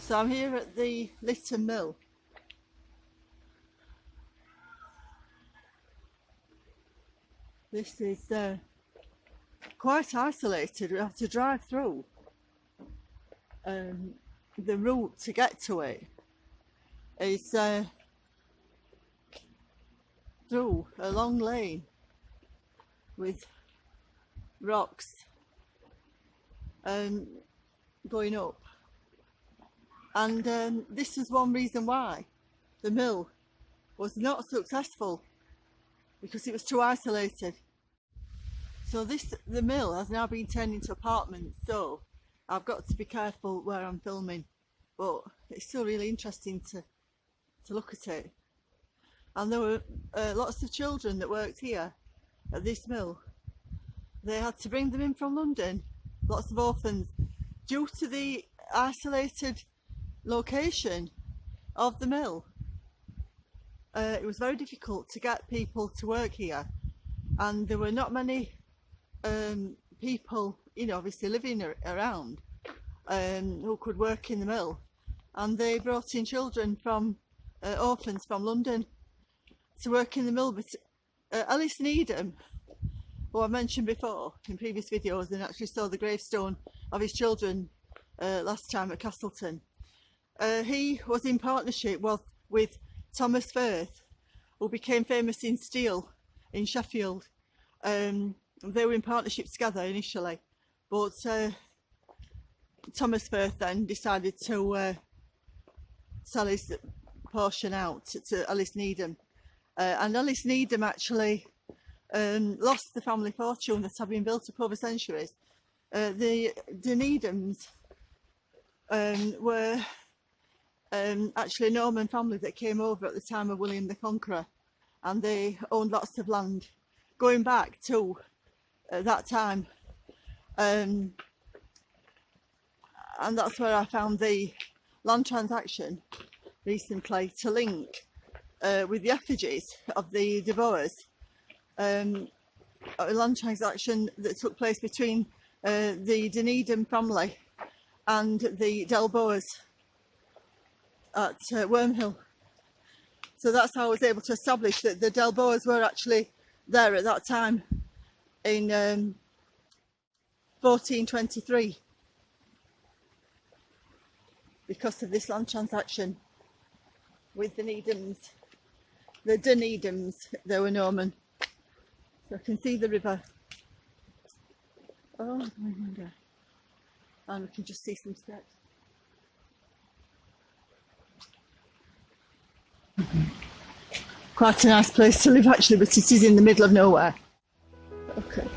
So I'm here at the Lytton mill. This is quite isolated. We have to drive through. The route to get to it is through a long lane with rocks going up, and this is one reason why the mill was not successful, because it was too isolated. So the mill has now been turned into apartments, so I've got to be careful where I'm filming, but it's still really interesting to look at it. And there were lots of children that worked here at this mill. They had to bring them in from London, lots of orphans, due to the isolated location of the mill. It was very difficult to get people to work here, and there were not many people, you know, obviously living around who could work in the mill, and they brought in children from orphans from London to work in the mill. But Alice Needham, who I mentioned before in previous videos, and actually saw the gravestone of his children last time at Castleton, he was in partnership with Thomas Firth, who became famous in steel in Sheffield. They were in partnership together initially, but Thomas Firth then decided to sell his portion out to Alice Needham, and Alice Needham actually lost the family fortune that had been built up over centuries. The Needhams were actually a Norman family that came over at the time of William the Conqueror, and they owned lots of land going back to that time, and that's where I found the land transaction recently to link with the effigies of the De Boers, a land transaction that took place between the Needham family and the Del Boers at Wormhill. So that's how I was able to establish that the Del Boers were actually there at that time in 1423, because of this land transaction with the Needhams. The Needhams, they were Norman. So I can see the river. Oh my wonder. And we can just see some steps. Quite a nice place to live actually, but it is in the middle of nowhere. Okay.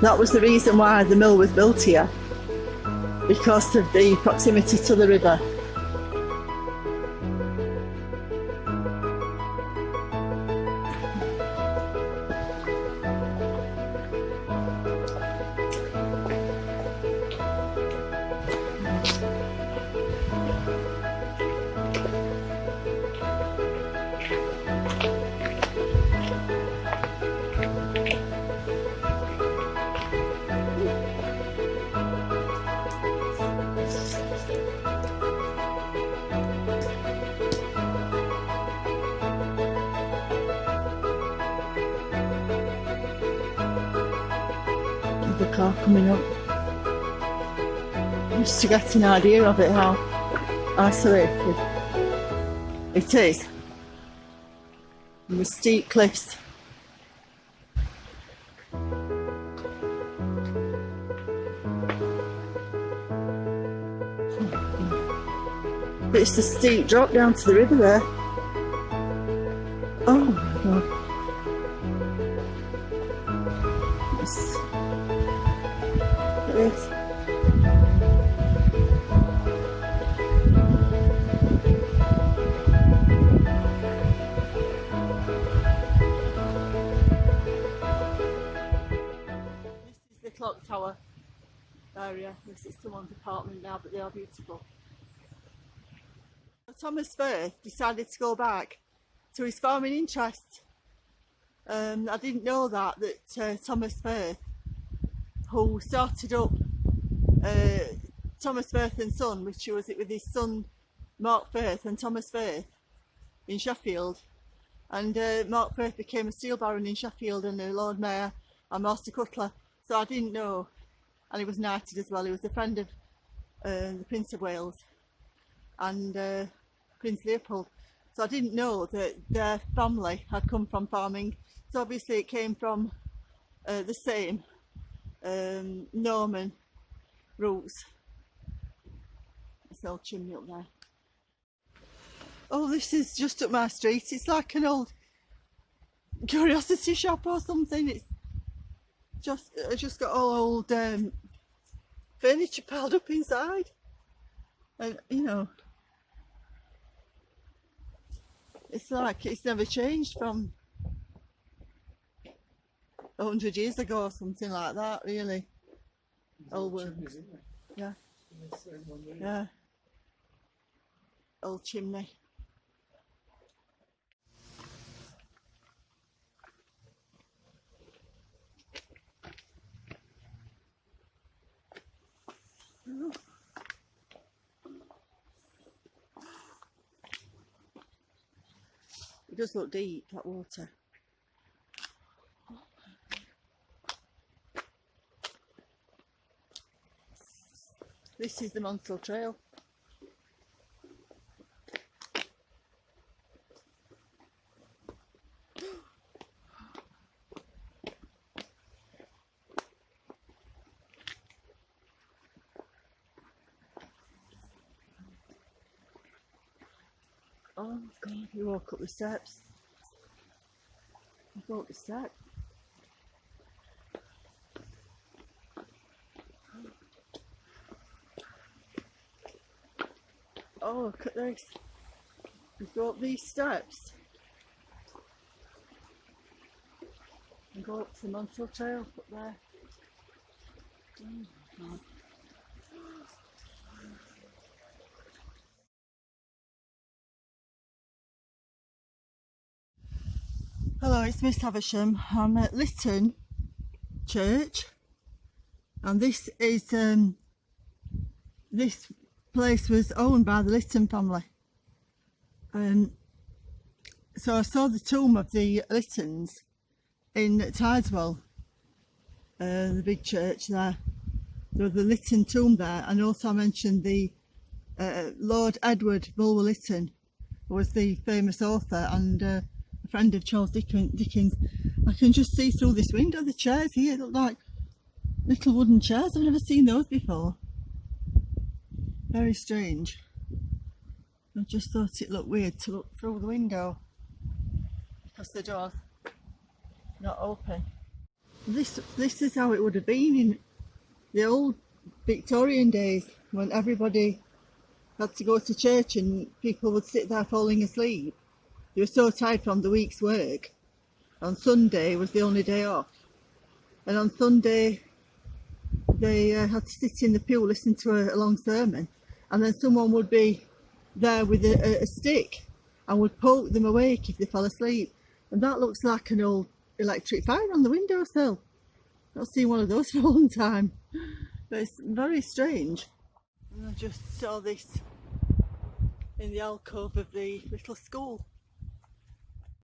That was the reason why the mill was built here, because of the proximity to the river. The car coming up, just to get an idea of it, how isolated it is, and the steep cliffs. But it's a steep drop down to the river there. Oh my god. This. This is the clock tower area. This is someone's apartment now, but they are beautiful. Thomas Firth decided to go back to his farming interest. I didn't know that Thomas Firth who started up Thomas Firth and Son, which was it with his son Mark Firth and Thomas Firth in Sheffield. And Mark Firth became a steel baron in Sheffield and a Lord Mayor and Master Cutler. So I didn't know, and he was knighted as well. He was a friend of the Prince of Wales and Prince Leopold. So I didn't know that their family had come from farming. So obviously it came from the same Norman roots. This old chimney up there. Oh, this is just up my street. It's like an old curiosity shop or something. It's just got all old furniture piled up inside, and you know, it's like it's never changed from 100 years ago or something like that, really. Old work. Yeah. Yeah. Old chimney. Oh. It does look deep, that water. This is the Monsell Trail. Oh God, you walk up the steps. You go up the steps. Oh, look at this. You go up these steps and go up to the Monsell Trail up there. Oh my God. Hello, it's Miss Havisham. I'm at Lytton Church, and this is this place was owned by the Lytton family. So I saw the tomb of the Lyttons in Tideswell, the big church there. There was the Lytton tomb there, and also I mentioned the Lord Edward Bulwer Lytton, who was the famous author and a friend of Charles Dickens. I can just see through this window the chairs here look like little wooden chairs. I've never seen those before. Very strange. I just thought it looked weird to look through the window because the door's not open. This is how it would have been in the old Victorian days, when everybody had to go to church and people would sit there falling asleep. They were so tired from the week's work. On Sunday was the only day off, and on Sunday they had to sit in the pew, listen to a long sermon, and then someone would be there with a stick and would poke them awake if they fell asleep. And that looks like an old electric fire on the windowsill. Not seen one of those for a long time, but it's very strange. And I just saw this in the alcove of the little school.